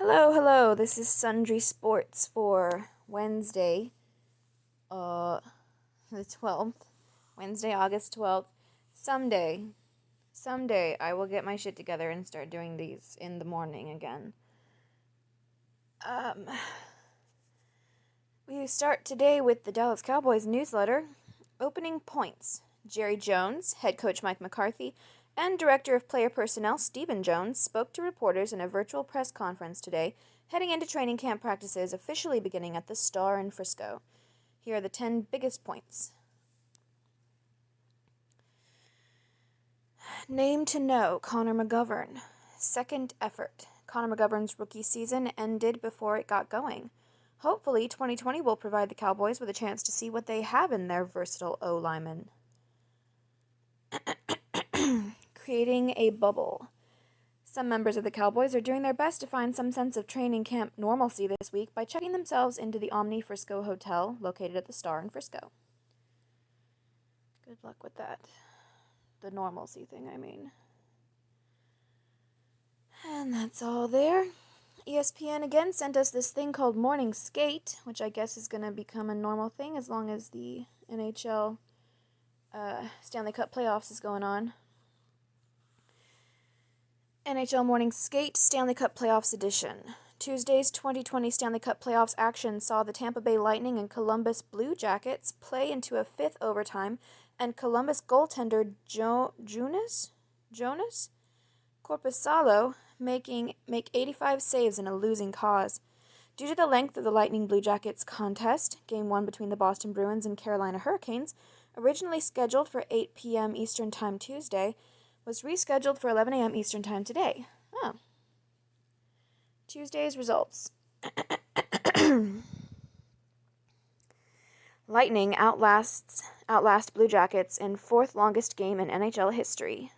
Hello, hello. This is Sundry Sports for Wednesday, the 12th. Wednesday, August 12th. Someday I will get my shit together and start doing these in the morning again. Um, we start today with the Dallas Cowboys newsletter. Opening points. Jerry Jones, head coach Mike McCarthy, and Director of Player Personnel Stephen Jones spoke to reporters in a virtual press conference today, heading into training camp practices officially beginning at the Star in Frisco. Here are the 10 biggest points. Name to know, Connor McGovern. Second effort. Connor McGovern's rookie season ended before it got going. Hopefully, 2020 will provide the Cowboys with a chance to see what they have in their versatile O-lineman. Creating a bubble. Some members of the Cowboys are doing their best to find some sense of training camp normalcy this week by checking themselves into the Omni Frisco Hotel located at the Star in Frisco. Good luck with that. The normalcy thing, I mean. And that's all there. ESPN again sent us this thing called Morning Skate, which I guess is going to become a normal thing as long as the NHL Stanley Cup playoffs is going on. NHL Morning Skate Stanley Cup Playoffs Edition. Tuesday's 2020 Stanley Cup Playoffs action saw the Tampa Bay Lightning and Columbus Blue Jackets play into a fifth overtime, and Columbus goaltender Jonas Corpusalo make 85 saves in a losing cause. Due to the length of the Lightning Blue Jackets contest, Game 1 between the Boston Bruins and Carolina Hurricanes, originally scheduled for 8 p.m. Eastern Time Tuesday, was rescheduled for 11 a.m. Eastern Time today. Oh. Tuesday's results. Lightning outlast Blue Jackets in fourth longest game in NHL history.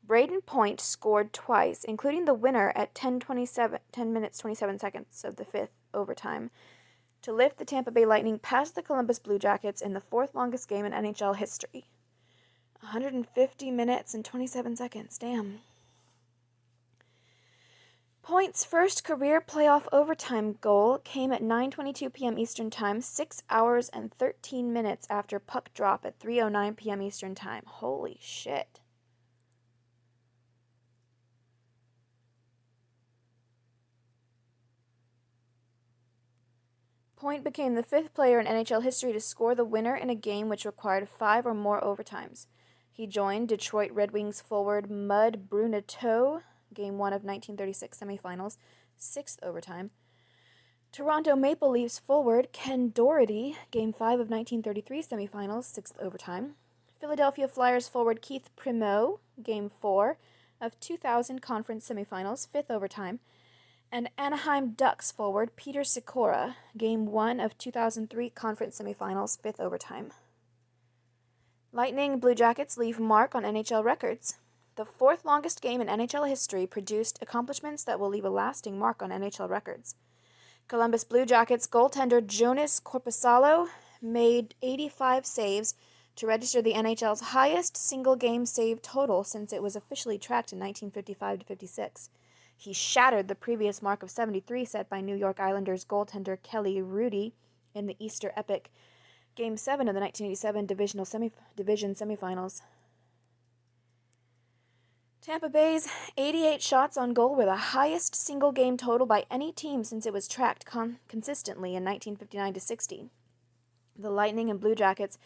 Braden Point scored twice, including the winner at 10 minutes 27 seconds of the fifth overtime, to lift the Tampa Bay Lightning past the Columbus Blue Jackets in the fourth longest game in NHL history. 150 minutes and 27 seconds. Damn. Point's first career playoff overtime goal came at 9:22 p.m. Eastern Time, 6 hours and 13 minutes after puck drop at 3:09 p.m. Eastern Time. Holy shit. Point became the fifth player in NHL history to score the winner in a game which required 5 or more overtimes. He joined Detroit Red Wings forward Mud Bruneteau, Game 1 of 1936 semifinals, 6th overtime. Toronto Maple Leafs forward Ken Doherty, Game 5 of 1933 semifinals, 6th overtime. Philadelphia Flyers forward Keith Primeau, Game 4 of 2000 conference semifinals, 5th overtime. And Anaheim Ducks forward Peter Sikora, Game 1 of 2003 conference semifinals, 5th overtime. Lightning Blue Jackets leave mark on NHL records. The fourth longest game in NHL history produced accomplishments that will leave a lasting mark on NHL records. Columbus Blue Jackets goaltender Jonas Corpusalo made 85 saves to register the NHL's highest single-game save total since it was officially tracked in 1955-56. He shattered the previous mark of 73 set by New York Islanders goaltender Kelly Rudy in the Easter epic Game 7 of the 1987 division semifinals. Tampa Bay's 88 shots on goal were the highest single-game total by any team since it was tracked consistently in 1959-60. The Lightning and Blue Jackets,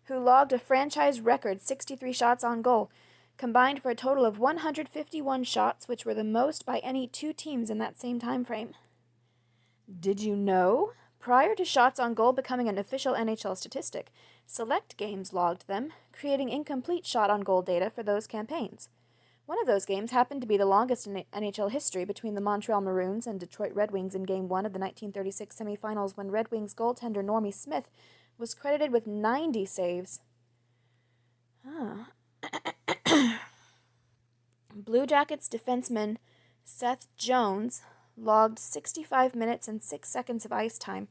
who logged a franchise record 63 shots on goal, combined for a total of 151 shots, which were the most by any two teams in that same time frame. Did you know? Prior to shots on goal becoming an official NHL statistic, select games logged them, creating incomplete shot on goal data for those campaigns. One of those games happened to be the longest in NHL history between the Montreal Maroons and Detroit Red Wings in Game 1 of the 1936 semifinals, when Red Wings goaltender Normie Smith was credited with 90 saves. Blue Jackets defenseman Seth Jones logged 65 minutes and 6 seconds of ice time,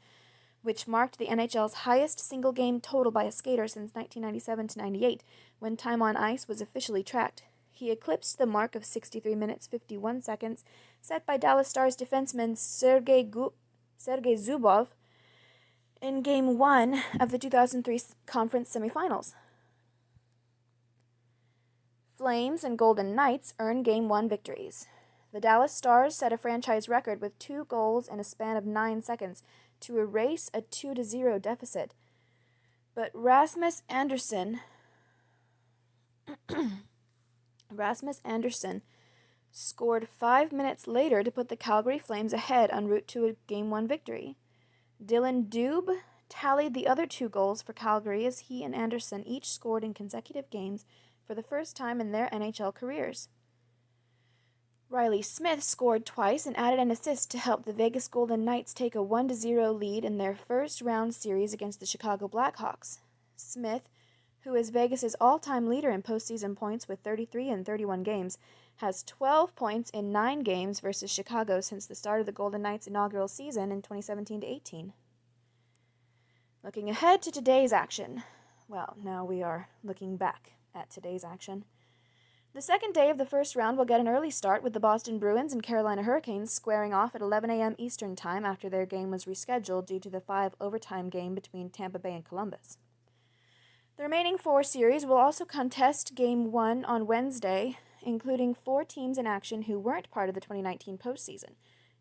which marked the NHL's highest single-game total by a skater since 1997-98, when time on ice was officially tracked. He eclipsed the mark of 63 minutes 51 seconds set by Dallas Stars defenseman Sergei Zubov in Game 1 of the 2003 conference semifinals. Flames and Golden Knights earned Game 1 victories. The Dallas Stars set a franchise record with 2 goals in a span of 9 seconds to erase a 2-0 deficit. But Rasmus Andersson scored 5 minutes later to put the Calgary Flames ahead en route to a Game 1 victory. Dylan Dubé tallied the other 2 goals for Calgary as he and Andersson each scored in consecutive games for the first time in their NHL careers. Riley Smith scored twice and added an assist to help the Vegas Golden Knights take a 1-0 lead in their first-round series against the Chicago Blackhawks. Smith, who is Vegas's all-time leader in postseason points with 33 in 31 games, has 12 points in 9 games versus Chicago since the start of the Golden Knights' inaugural season in 2017-18. Looking ahead to today's action. Well, now we are looking back at today's action. The second day of the first round will get an early start with the Boston Bruins and Carolina Hurricanes squaring off at 11 a.m. Eastern Time after their game was rescheduled due to the 5-overtime game between Tampa Bay and Columbus. The remaining 4 series will also contest Game 1 on Wednesday, including 4 teams in action who weren't part of the 2019 postseason: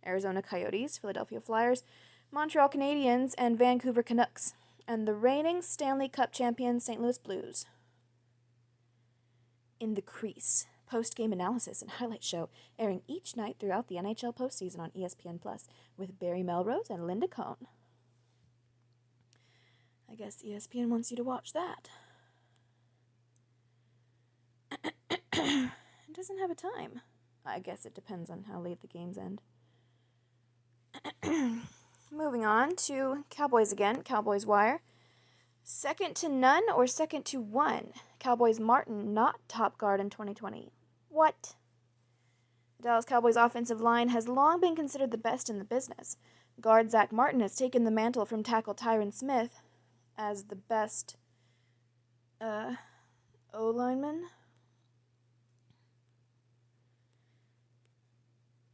Arizona Coyotes, Philadelphia Flyers, Montreal Canadiens, and Vancouver Canucks, and the reigning Stanley Cup champions St. Louis Blues. In the Crease, post-game analysis and highlight show airing each night throughout the NHL postseason on ESPN+, with Barry Melrose and Linda Cohn. I guess ESPN wants you to watch that. It doesn't have a time. I guess it depends on how late the games end. Moving on to Cowboys again, Cowboys Wire. Second to none or second to one? Cowboys Martin not top guard in 2020. What? The Dallas Cowboys offensive line has long been considered the best in the business. Guard Zach Martin has taken the mantle from tackle Tyron Smith as the best O-lineman.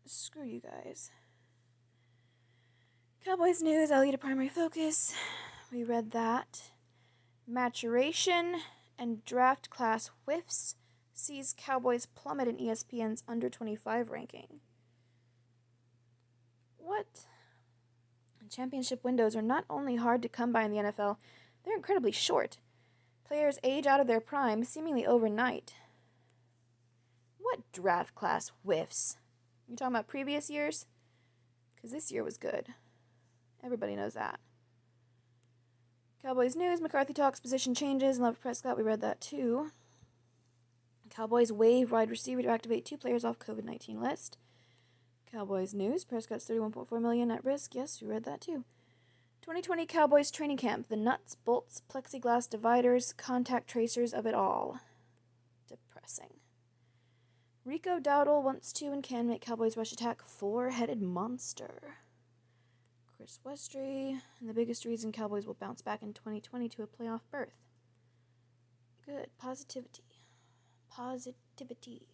Screw you guys. Cowboys news, I'll lead a primary focus. We read that. Maturation and draft class whiffs sees Cowboys plummet in ESPN's under 25 ranking. What? Championship windows are not only hard to come by in the NFL, they're incredibly short. Players age out of their prime seemingly overnight. What draft class whiffs? You talking about previous years? Because this year was good. Everybody knows that. Cowboys news, McCarthy talks position changes, Love Prescott, we read that too. Cowboys waive wide receiver to activate 2 players off COVID-19 list. Cowboys news, Prescott's $31.4 million at risk, yes, we read that too. 2020 Cowboys training camp, the nuts, bolts, plexiglass dividers, contact tracers of it all. Depressing. Rico Dowdle wants to and can make Cowboys rush attack 4-headed monster. Chris Westry, and the biggest reason Cowboys will bounce back in 2020 to a playoff berth. Good. Positivity. Positivity.